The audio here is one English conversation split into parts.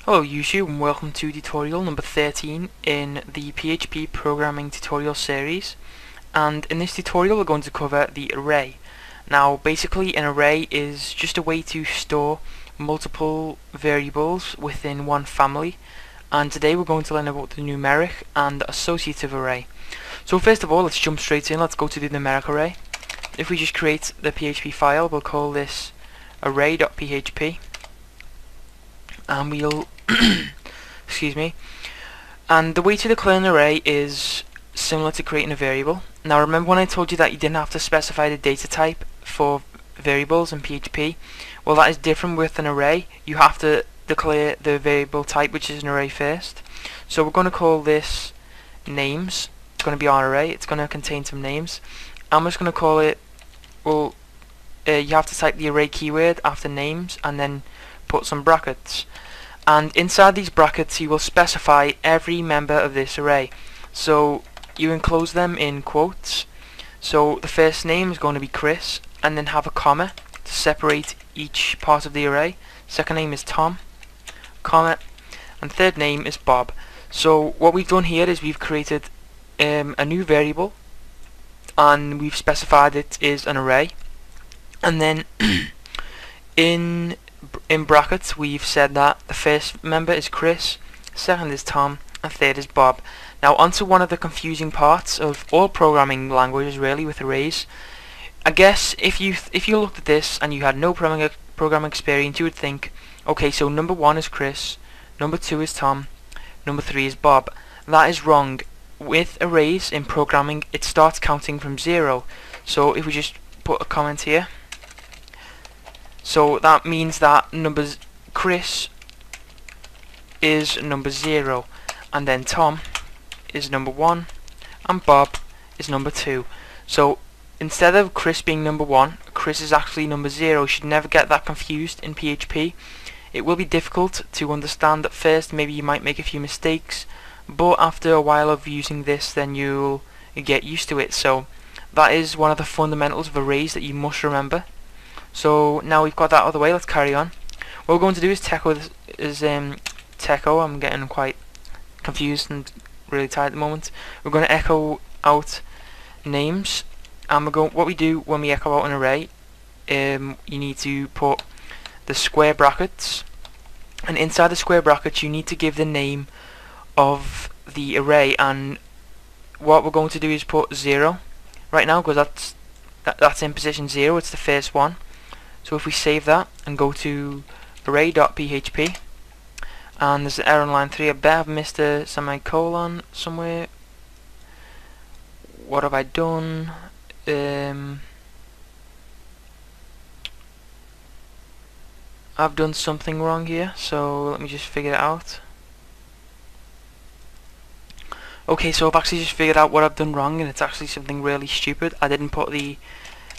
Hello YouTube and welcome to tutorial number 13 in the PHP programming tutorial series, and in this tutorial we're going to cover the array. Now basically an array is just a way to store multiple variables within one family, and today we're going to learn about the numeric and associative array. So first of all, let's jump straight in. Let's go to the numeric array. If we just create the PHP file, we'll call this array.php, and we'll excuse me. And the way to declare an array is similar to creating a variable. Now remember when I told you that you didn't have to specify the data type for variables in PHP? Well, that is different with an array. You have to declare the variable type, which is an array, first. So we're going to call this names. It's going to be our array. It's going to contain some names. I'm just going to call it, well, you have to type the array keyword after names and then put some brackets, and inside these brackets you will specify every member of this array. So you enclose them in quotes. So the first name is going to be Chris, and then have a comma to separate each part of the array. Second name is Tom, comma, and third name is Bob. So what we've done here is we've created a new variable, and we've specified it is an array, and then in brackets we've said that the first member is Chris, second is Tom, and third is Bob. Now onto one of the confusing parts of all programming languages really with arrays. I guess if you looked at this and you had no programming experience, you would think, okay, so number 1 is Chris, number 2 is Tom, number 3 is Bob. That is wrong. With arrays in programming, it starts counting from 0. So if we just put a comment here, so that means that Chris is number 0, and then Tom is number 1, and Bob is number 2. So instead of Chris being number 1, Chris is actually number 0. You should never get that confused in PHP. It will be difficult to understand at first. Maybe you might make a few mistakes, but after a while of using this, then you'll get used to it. So that is one of the fundamentals of arrays that you must remember. So now we've got that out of the way, let's carry on. What we're going to do is techo. I'm getting quite confused and really tired at the moment. We're going to echo out names, and what we do when we echo out an array, you need to put the square brackets, and inside the square brackets you need to give the name of the array, and what we're going to do is put 0 right now, because that's in position 0, it's the first one. So if we save that and go to array.php, and there's an error on line 3, I bet I've missed a semicolon somewhere. What have I done? I've done something wrong here, so let me just figure it out. Okay, so I've actually just figured out what I've done wrong, and it's actually something really stupid. I didn't put the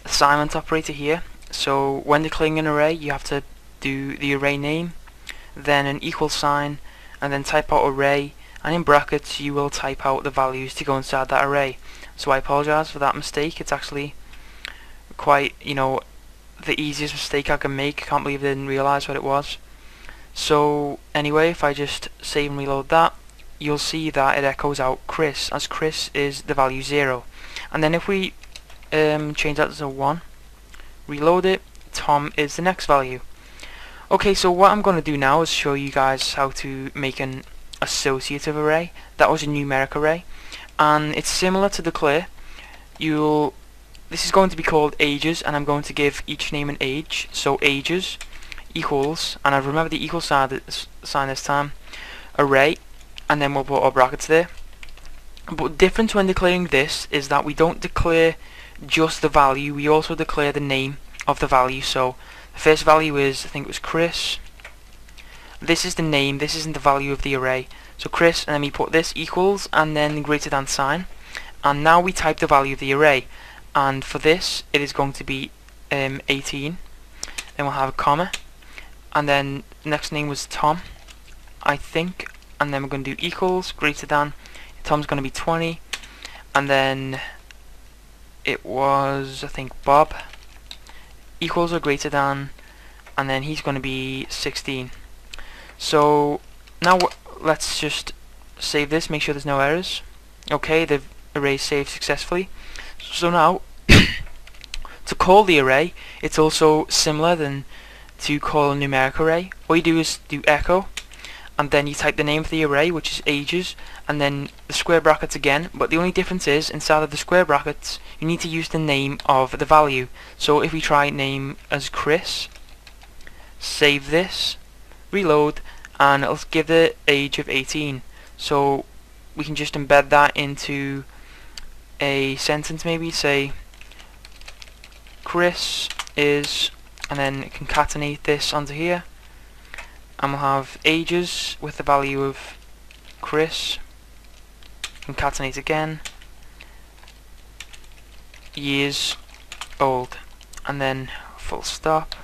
assignment operator here. So when declaring an array, you have to do the array name, then an equal sign, and then type out array, and in brackets you will type out the values to go inside that array. So I apologize for that mistake. It's actually quite, the easiest mistake I can make. I can't believe I didn't realize what it was. So anyway, if I just save and reload that, you'll see that it echoes out Chris, as Chris is the value 0. And then if we change that to 1, reload it, Tom is the next value. Okay, so what I'm going to do now is show you guys how to make an associative array. That was a numeric array, and it's similar to declare. This is going to be called ages, and I'm going to give each name an age. So ages equals, and I remember the equal sign this time, array, and then we'll put our brackets there. But the difference when declaring this is that we don't declare just the value, we also declare the name of the value. So the first value is, I think it was Chris. This is the name, this isn't the value of the array. So Chris, and then we put this equals, and then greater than sign. And now we type the value of the array. And for this, it is going to be 18. Then we'll have a comma. And then the next name was Tom, I think. And then we're going to do equals, greater than. Tom's going to be 20. And then it was, I think, Bob, equals or greater than, and then he's going to be 16. So Now let's just save this, make sure there's no errors. Okay, the array is saved successfully. So now to call the array, it's also similar than to call a numeric array. All you do is do echo, and then you type the name of the array, which is ages, and then the square brackets again, but the only difference is inside of the square brackets you need to use the name of the value. So if we try name as Chris, save this, reload, and it'll give the age of 18. So we can just embed that into a sentence, maybe say Chris is, and then concatenate this onto here, and we'll have ages with the value of Chris, concatenate again, years old, and then full stop,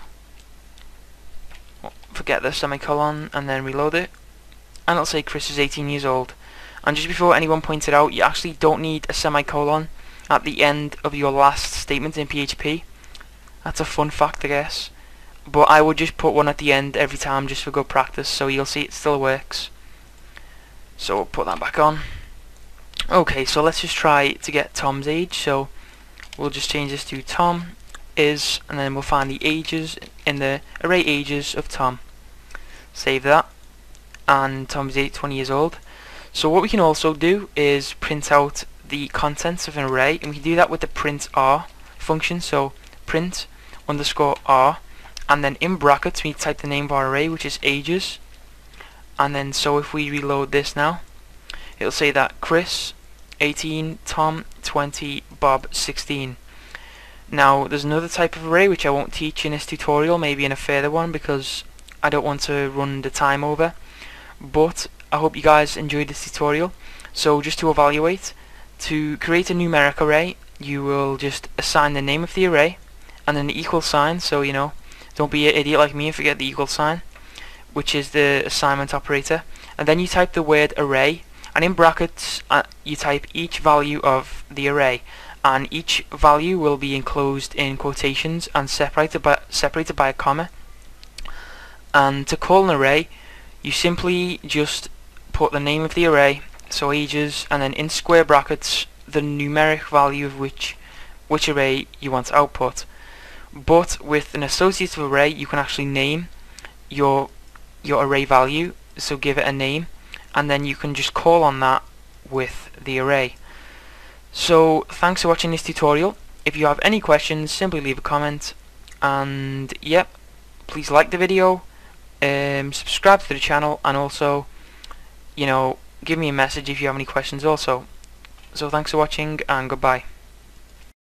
forget the semicolon, and then reload it, and it'll say Chris is 18 years old. And just before anyone pointed out, you actually don't need a semicolon at the end of your last statement in PHP. That's a fun fact, I guess. But I would just put one at the end every time just for good practice, so you'll see it still works. So we'll put that back on. Okay, so let's just try to get Tom's age. So we'll just change this to Tom is, and then we'll find the ages in the array ages of Tom. Save that, and Tom's 20 years old. So what we can also do is print out the contents of an array, and we can do that with the print r function. So print underscore r, and then in brackets we type the name of our array, which is ages, and then so if we reload this now, it'll say that Chris 18, Tom 20, Bob 16. Now there's another type of array which I won't teach in this tutorial, maybe in a further one, because I don't want to run the time over, but I hope you guys enjoyed this tutorial. So just to evaluate, to create a numeric array, you will just assign the name of the array and then the equal sign, so you know, don't be an idiot like me and forget the equal sign, which is the assignment operator, and then you type the word array, and in brackets you type each value of the array, and each value will be enclosed in quotations and separated by a comma. And to call an array, you simply just put the name of the array, so ages, and then in square brackets the numeric value of which array you want to output. But with an associative array you can actually name your array value, so give it a name, and then you can just call on that with the array. So thanks for watching this tutorial. If you have any questions, simply leave a comment, and yep, please like the video, subscribe to the channel, and also, you know, give me a message if you have any questions also. So thanks for watching, and goodbye.